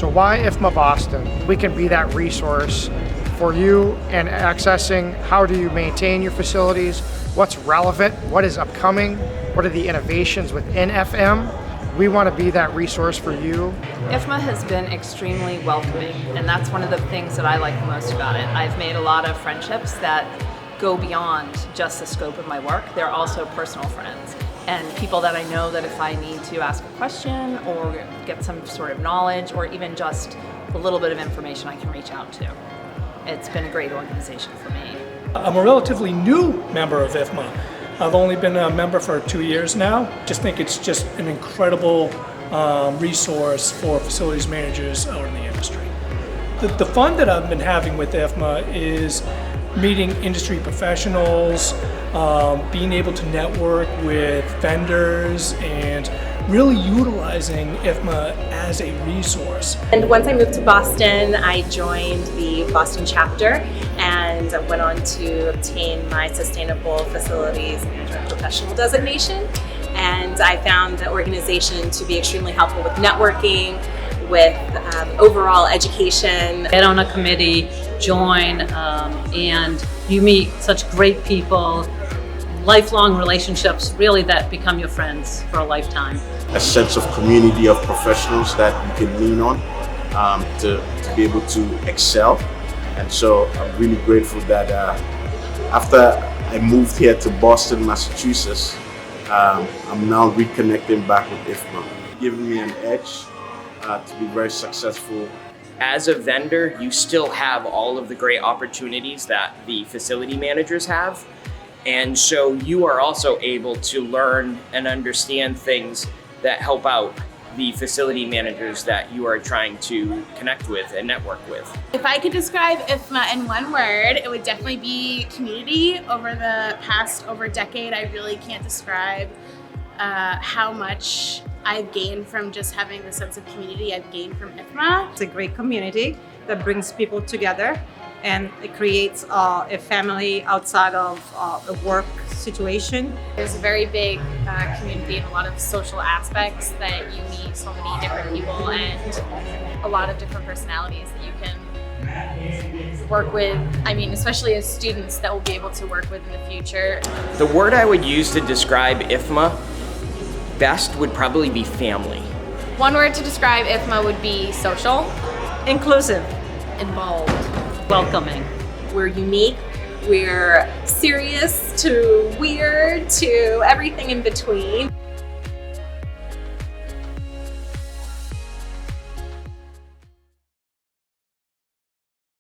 So why IFMA Boston? We can be that resource for you and accessing how do you maintain your facilities, what's relevant, what is upcoming, what are the innovations within FM. We want to be that resource for you. IFMA has been extremely welcoming, and that's one of the things that I like most about it. I've made a lot of friendships that go beyond just the scope of my work. They're also personal friends and people that I know that if I need to ask a question or get some sort of knowledge or even just a little bit of information, I can reach out to. It's been a great organization for me. I'm a relatively new member of IFMA. I've only been a member for 2 years now. Just think it's just an incredible resource for facilities managers out in the industry. The fun that I've been having with IFMA is meeting industry professionals, being able to network with vendors, and really utilizing IFMA as a resource. And once I moved to Boston, I joined the Boston chapter and went on to obtain my Sustainable Facilities Management Professional designation. And I found the organization to be extremely helpful with networking, with overall education. Get on a committee, join, and you meet such great people, lifelong relationships, really that become your friends for a lifetime. A sense of community of professionals that you can lean on to be able to excel. And so I'm really grateful that after I moved here to Boston, Massachusetts, I'm now reconnecting back with IFMA, giving me an edge to be very successful. As a vendor, you still have all of the great opportunities that the facility managers have. And so you are also able to learn and understand things that help out the facility managers that you are trying to connect with and network with. If I could describe IFMA in one word, it would definitely be community. Over the past decade, I really can't describe how much I've gained from just having the sense of community I've gained from IFMA. It's a great community that brings people together, and it creates a family outside of a work situation. There's a very big community and a lot of social aspects that you meet so many different people and a lot of different personalities that you can work with. I mean, especially as students that we'll be able to work with in the future. The word I would use to describe IFMA best would probably be family. One word to describe IFMA would be social, Inclusive. involved, Welcoming. We're unique, we're serious to weird to everything in between.